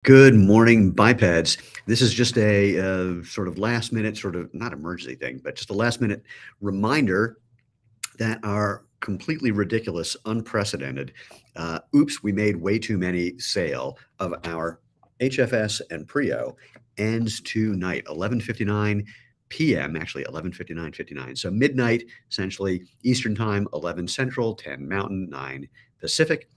Good morning, bipeds. This is just a sort of last minute, sort of not emergency thing, but just a last minute reminder that our completely ridiculous, unprecedented, oops, we made way too many sale of our HFS and Prio ends tonight, 11:59 p.m., actually 11:59:59. So midnight, essentially Eastern Time, 11 Central, 10 Mountain, 9 Pacific.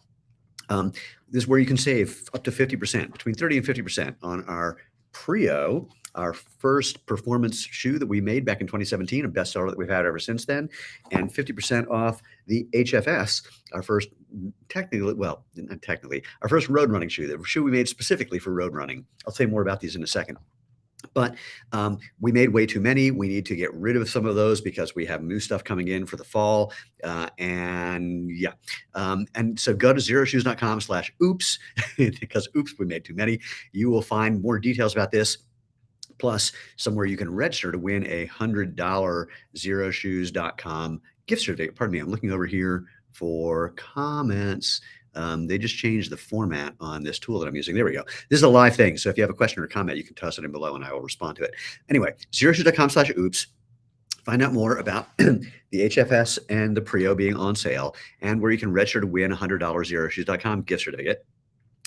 Um, this is where you can save up to 50%, between 30 and 50% on our Prio, our first performance shoe that we made back in 2017, a bestseller that we've had ever since then, and 50% off the HFS, our first technically, well, not technically, our first road running shoe, the shoe we made specifically for road running. I'll say more about these in a second. But we made way too many. We need to get rid of some of those because we have new stuff coming in for the fall. And yeah. And so go to xeroshoes.com/oops because oops, we made too many. You will find more details about this. Plus, somewhere you can register to win a $100 xeroshoes.com gift certificate. Pardon me, I'm looking over here for comments. They just changed the format on this tool that I'm using. There we go. This is a live thing. So if you have a question or a comment, you can toss it in below and I will respond to it. Anyway, xeroshoes.com/oops. Find out more about the HFS and the Prio being on sale and where you can register to win a $100 xeroshoes.com gift certificate.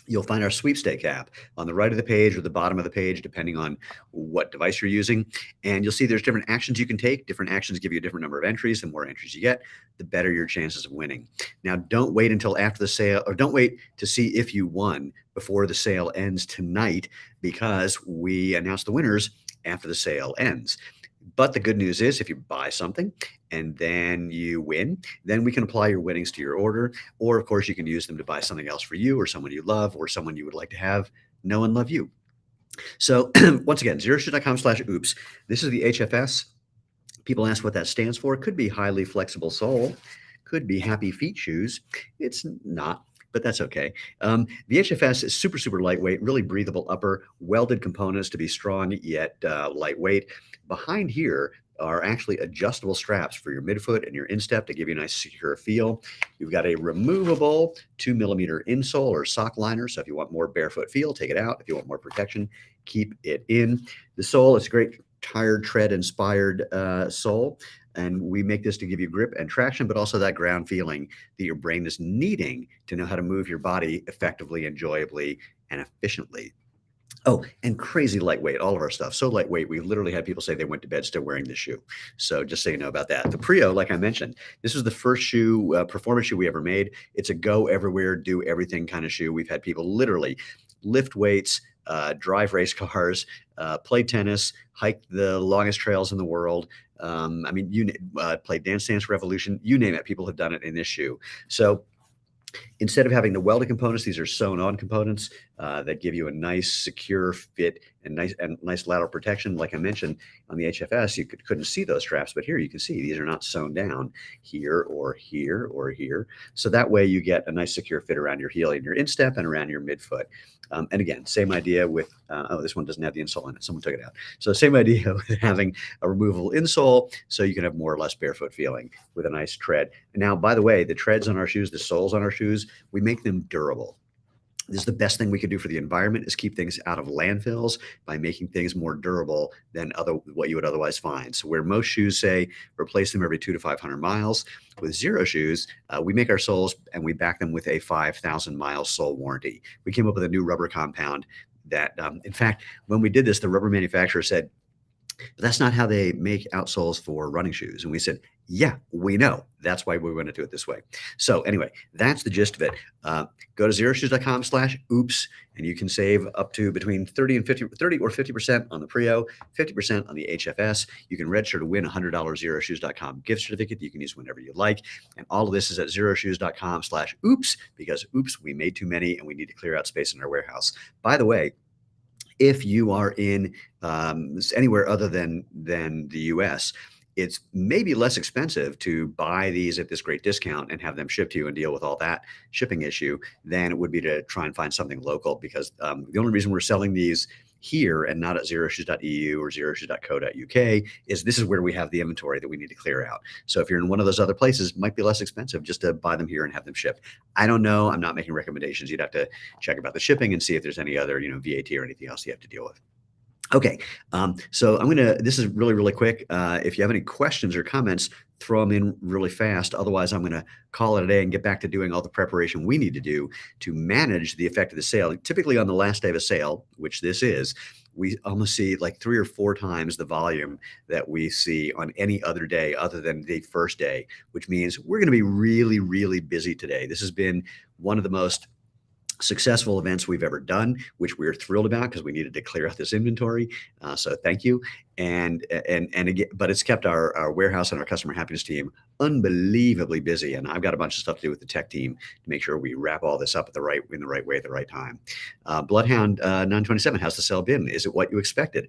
You'll find our sweepstake app on the right of the page or the bottom of the page, depending on what device you're using. And you'll see there's different actions you can take. Different actions give you a different number of entries. The more entries you get, the better your chances of winning. Now, don't wait until after the sale, or don't wait to see if you won before the sale ends tonight, because we announce the winners after the sale ends. But the good news is if you buy something and then you win, then we can apply your winnings to your order. Or, of course, you can use them to buy something else for you or someone you love or someone you would like to have know and love you. So, once again, xeroshoes.com/oops. This is the HFS. People ask what that stands for. It could be highly flexible sole, could be happy feet shoes. It's not, but that's okay. The HFS is super, super lightweight, really breathable upper, welded components to be strong yet lightweight. Behind here are actually adjustable straps for your midfoot and your instep to give you a nice secure feel. You've got a removable 2mm insole or sock liner. So if you want more barefoot feel, take it out. If you want more protection, keep it in. The sole is a great tired tread inspired sole. And we make this to give you grip and traction, but also that ground feeling that your brain is needing to know how to move your body effectively, enjoyably, and efficiently. Oh, and crazy lightweight, all of our stuff. So lightweight, we literally had people say they went to bed still wearing this shoe. So just so you know about that. The Prio, like I mentioned, this was the first shoe, performance shoe we ever made. It's a go everywhere, do everything kind of shoe. We've had people literally lift weights, drive race cars, play tennis, hike the longest trails in the world. I mean, you play Dance Dance Revolution, you name it. People have done it in this shoe. So instead of having the welded components, these are sewn on components that give you a nice, secure fit and nice lateral protection. Like I mentioned on the HFS, you couldn't see those straps, but here you can see these are not sewn down here or here or here. So that way you get a nice, secure fit around your heel and your instep and around your midfoot. And again, same idea with, oh, this one doesn't have the insole in it. Someone took it out. So same idea with having a removable insole so you can have more or less barefoot feeling with a nice tread. And now, by the way, the treads on our shoes, the soles on our shoes, we make them durable. This is the best thing we could do for the environment, is keep things out of landfills by making things more durable than what you would otherwise find. So where most shoes say replace them every 200 to 500 miles, with Xero Shoes, we make our soles and we back them with a 5,000-mile sole warranty. We came up with a new rubber compound that, in fact, when we did this, the rubber manufacturer said, but that's not how they make outsoles for running shoes. And we said, yeah, we know. That's why we want to do it this way. So anyway, that's the gist of it. Go to xeroshoes.com/oops, and you can save up to between 30 or 50% on the Prio, 50% on the HFS. You can register to win a $100 xeroshoes.com gift certificate that you can use whenever you like. And all of this is at xeroshoes.com/oops, because oops, we made too many and we need to clear out space in our warehouse. By the way, if you are in anywhere other than the US, it's maybe less expensive to buy these at this great discount and have them shipped to you and deal with all that shipping issue than it would be to try and find something local, because the only reason we're selling these here and not at xeroshoes.eu or xeroshoes.co.uk is this is where we have the inventory that we need to clear out. So if you're in one of those other places, it might be less expensive just to buy them here and have them shipped. I don't know. I'm not making recommendations. You'd have to check about the shipping and see if there's any other, VAT or anything else you have to deal with. Okay, so this is really, really quick. If you have any questions or comments, throw them in really fast. Otherwise, I'm gonna call it a day and get back to doing all the preparation we need to do to manage the effect of the sale. Typically on the last day of a sale, which this is, we almost see like 3 or 4 times the volume that we see on any other day other than the first day, which means we're gonna be really, really busy today. This has been one of the most successful events we've ever done, which we're thrilled about because we needed to clear out this inventory. So thank you. And again, but it's kept our warehouse and our customer happiness team unbelievably busy. And I've got a bunch of stuff to do with the tech team to make sure we wrap all this up in the right way at the right time. Bloodhound 927, how's the sale been? Is it what you expected?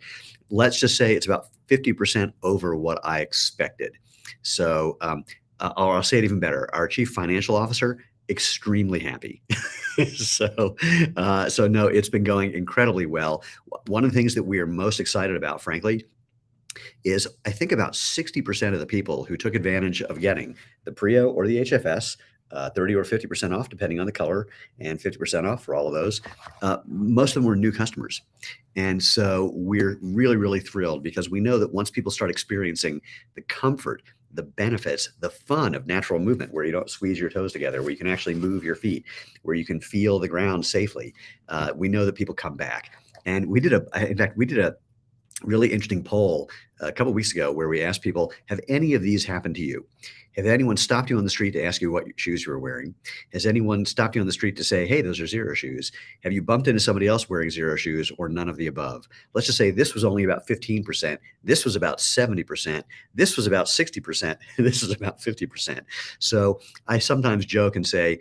Let's just say it's about 50% over what I expected. So or I'll say it even better. Our chief financial officer, extremely happy. So no, it's been going incredibly well. One of the things that we are most excited about, frankly, is I think about 60% of the people who took advantage of getting the Prio or the HFS, 30 or 50% off, depending on the color, and 50% off for all of those. Most of them were new customers. And so we're really, really thrilled because we know that once people start experiencing the comfort, the benefits, the fun of natural movement, where you don't squeeze your toes together, where you can actually move your feet, where you can feel the ground safely, we know that people come back. And in fact, we did a really interesting poll a couple weeks ago where we asked people, have any of these happened to you? Have anyone stopped you on the street to ask you what shoes you were wearing? Has anyone stopped you on the street to say, hey, those are Xero shoes? Have you bumped into somebody else wearing Xero shoes, or none of the above? Let's just say this was only about 15%. This was about 70%. This was about 60%. This is about 50%. So I sometimes joke and say,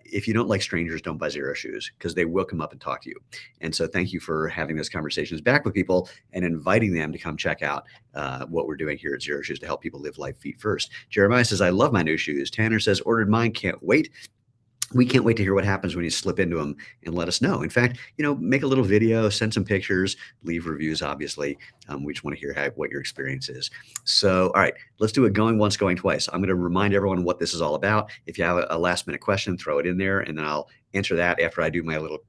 if you don't like strangers, don't buy Xero shoes, because they will come up and talk to you. And so thank you for having those conversations back with people and inviting them to come check out what we're doing here at Xero Shoes to help people live life feet first. Jeremiah says, I love my new shoes. Tanner says, ordered mine, can't wait. We can't wait to hear what happens when you slip into them and let us know. In fact, make a little video, send some pictures, leave reviews, obviously. We just want to hear what your experience is. So, all right, let's do it going once, going twice. I'm going to remind everyone what this is all about. If you have a last minute question, throw it in there, and then I'll answer that after I do my little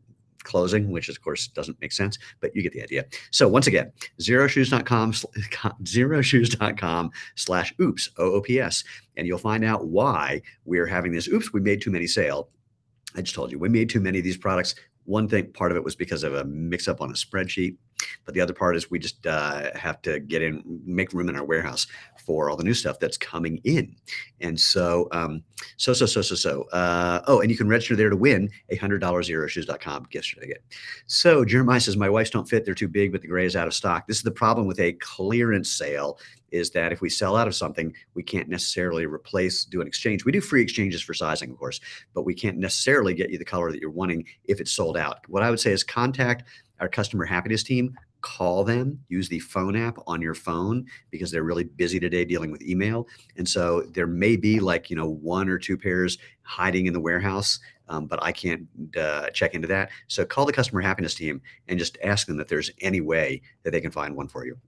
closing, which of course doesn't make sense, but you get the idea. So once again, xeroshoes.com/oops, OOPS, and you'll find out why we're having this oops, we made too many sale. I just told you, we made too many of these products. One thing, part of it was because of a mix up on a spreadsheet, but the other part is we just have to make room in our warehouse for all the new stuff that's coming in. And so, and you can register there to win a $100 xeroshoes.com gift certificate. So Jeremiah says, my wife's don't fit. They're too big, but the gray is out of stock. This is the problem with a clearance sale, is that if we sell out of something, we can't necessarily do an exchange. We do free exchanges for sizing, of course, but we can't necessarily get you the color that you're wanting if it's sold out. What I would say is contact our customer happiness team, call them, use the phone app on your phone because they're really busy today dealing with email. And so there may be 1 or 2 pairs hiding in the warehouse, but I can't check into that. So call the customer happiness team and just ask them if there's any way that they can find one for you.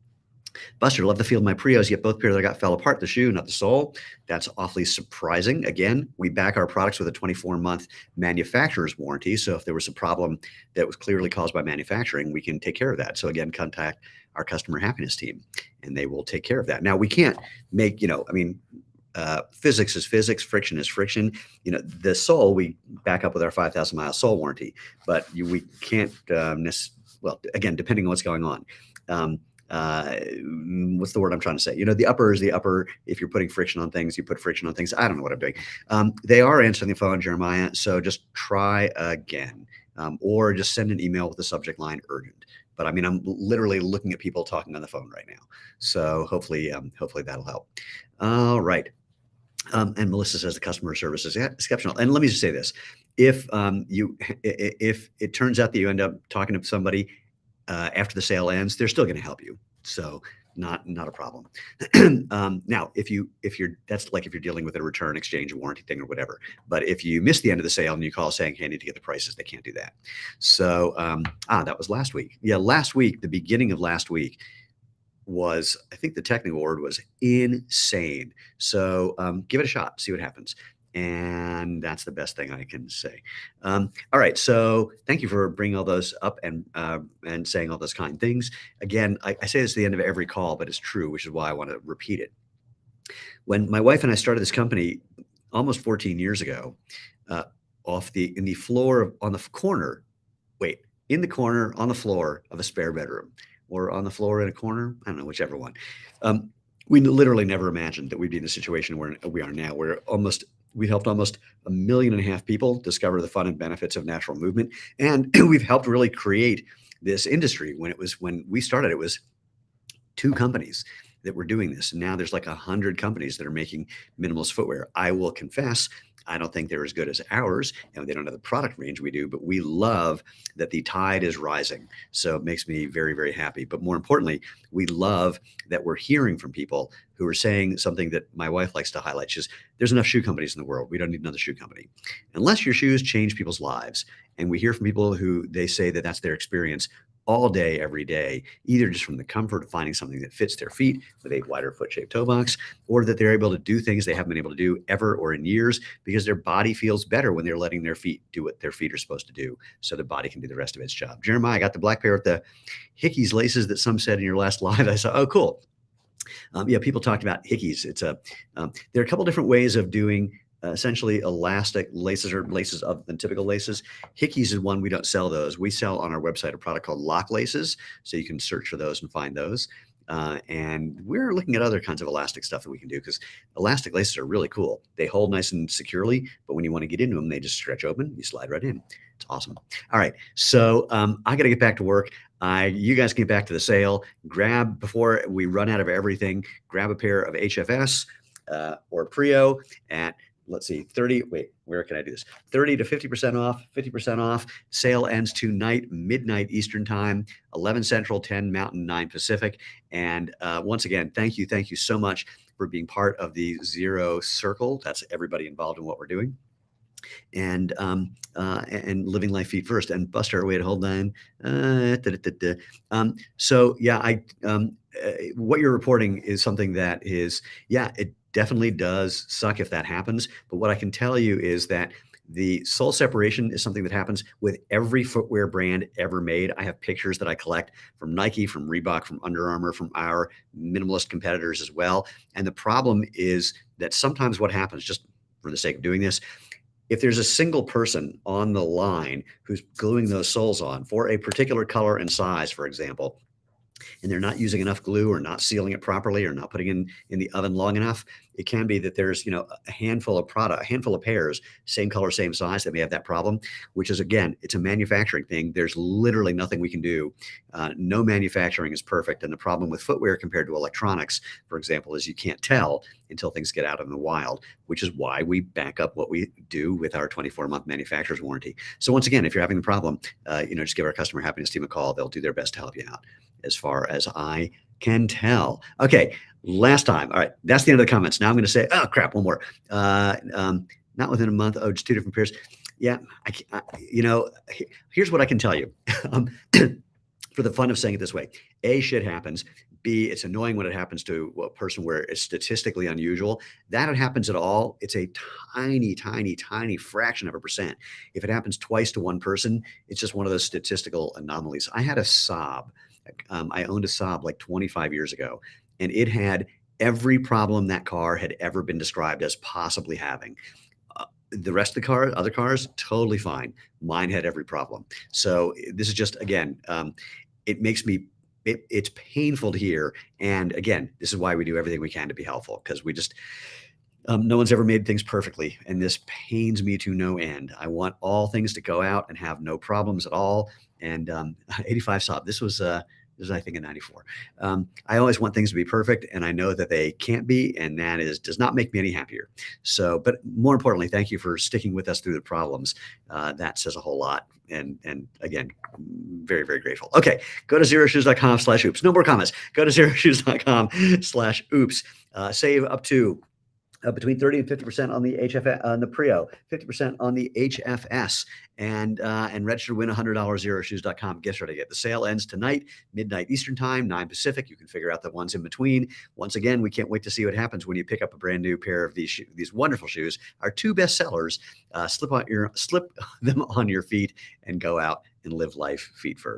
Buster, love the feel of my Prios, yet both pairs I got fell apart, the shoe, not the sole. That's awfully surprising. Again, we back our products with a 24-month manufacturer's warranty. So if there was a problem that was clearly caused by manufacturing, we can take care of that. So again, contact our customer happiness team and they will take care of that. Now we can't make, physics is physics, friction is friction. The sole, we back up with our 5,000 mile sole warranty, but we can't, again, depending on what's going on. What's the word I'm trying to say? The upper is the upper. If you're putting friction on things, you put friction on things. I don't know what I'm doing. They are answering the phone, Jeremiah. So just try again, or just send an email with the subject line urgent. But I'm literally looking at people talking on the phone right now. So hopefully that'll help. All right. And Melissa says the customer service is exceptional. And let me just say this: if it turns out that you end up talking to somebody after the sale ends, they're still going to help you. So not a problem. Now, that's like if you're dealing with a return, exchange, warranty thing or whatever. But if you miss the end of the sale and you call saying, "Hey, I need to get the prices," they can't do that. So, that was last week. Yeah, last week, the beginning of last week was, I think the technical word was insane. So, give it a shot, see what happens. And that's the best thing I can say. All right, so thank you for bringing all those up and saying all those kind things. Again, I say this at the end of every call, but it's true, which is why I want to repeat it. When my wife and I started this company almost 14 years ago, uh, in the floor on the corner, wait, in the corner on the floor of a spare bedroom, or on the floor in a corner, I don't know, whichever one. Um, we literally never imagined that we'd be in the situation where we are now, where we helped almost 1.5 million people discover the fun and benefits of natural movement, and we've helped really create this industry. When we started, it was two companies that were doing this. And now there's like 100 companies that are making minimalist footwear. I will confess, I don't think they're as good as ours, and they don't have the product range we do, but we love that the tide is rising. So it makes me very, very happy. But more importantly, we love that we're hearing from people who are saying something that my wife likes to highlight. She's, there's enough shoe companies in the world. We don't need another shoe company. Unless your shoes change people's lives. And we hear from people who they say that that's their experience all day, every day, either just from the comfort of finding something that fits their feet with a wider foot-shaped toe box, or that they're able to do things they haven't been able to do ever or in years because their body feels better when they're letting their feet do what their feet are supposed to do so the body can do the rest of its job. Jeremiah, I got the black pair with the Hickeys laces that some said in your last live. I saw, oh, cool. Yeah, people talked about Hickeys. There are a couple different ways of doing essentially elastic laces or laces other than typical laces. Hickeys is one, we don't sell those. We sell on our website a product called lock laces. So you can search for those and find those. And we're looking at other kinds of elastic stuff that we can do because elastic laces are really cool. They hold nice and securely, but when you want to get into them, they just stretch open. You slide right in. It's awesome. All right. So I got to get back to work. You guys get back to the sale. Before we run out of everything, grab a pair of HFS or Prio at, let's see, 30, wait, where can I do this? 30 to 50% off, 50% off. Sale ends tonight, midnight Eastern time, 11 Central, 10 Mountain, 9 Pacific. And once again, thank you so much for being part of the Xero Circle. That's everybody involved in what we're doing. And living life feet first. And Buster, wait, hold on. So yeah, what you're reporting is something that is, yeah, it definitely does suck if that happens. But what I can tell you is that the soul separation is something that happens with every footwear brand ever made. I have pictures that I collect from Nike, from Reebok, from Under Armour, from our minimalist competitors as well. And the problem is that sometimes what happens, just for the sake of doing this, if there's a single person on the line who's gluing those soles on for a particular color and size, for example, and they're not using enough glue or not sealing it properly or not putting in the oven long enough, it can be that there's, a handful of pairs, same color, same size, that may have that problem, which is, again, it's a manufacturing thing. There's literally nothing we can do. No manufacturing is perfect. And the problem with footwear compared to electronics, for example, is you can't tell until things get out in the wild, which is why we back up what we do with our 24-month manufacturer's warranty. So once again, if you're having the problem, just give our customer happiness team a call. They'll do their best to help you out, as far as I can tell. Okay, last time. All right, that's the end of the comments. Now I'm going to say, oh crap, one more. Not within a month. Oh, just two different pairs. Yeah, here's what I can tell you. For the fun of saying it this way: A, shit happens. B, it's annoying when it happens to a person where it's statistically unusual. That it happens at all, it's a tiny, tiny, tiny fraction of a percent. If it happens twice to one person, it's just one of those statistical anomalies. I had a Saab. I owned a Saab like 25 years ago, and it had every problem that car had ever been described as possibly having. The rest of the other cars, totally fine. Mine had every problem. So this is just, again, it makes me, it's painful to hear. And again, this is why we do everything we can to be helpful, because we just, no one's ever made things perfectly. And this pains me to no end. I want all things to go out and have no problems at all. And 85 Saab, this was This is, I think, in 94. I always want things to be perfect, and I know that they can't be, and that does not make me any happier. So, but more importantly, thank you for sticking with us through the problems. That says a whole lot. And again, very, very grateful. Okay, go to xeroshoes.com/oops. No more comments. Go to xeroshoes.com/oops. Save up to between 30 and 50% on the HFS, on the Prio, 50% on the HFS, and register to win $100 xeroshoes.com gift certificate. The sale ends tonight, midnight Eastern time, 9 Pacific. You can figure out the ones in between. Once again, we can't wait to see what happens when you pick up a brand new pair of these wonderful shoes. Our two best sellers. Slip them on your feet and go out and live life feet first.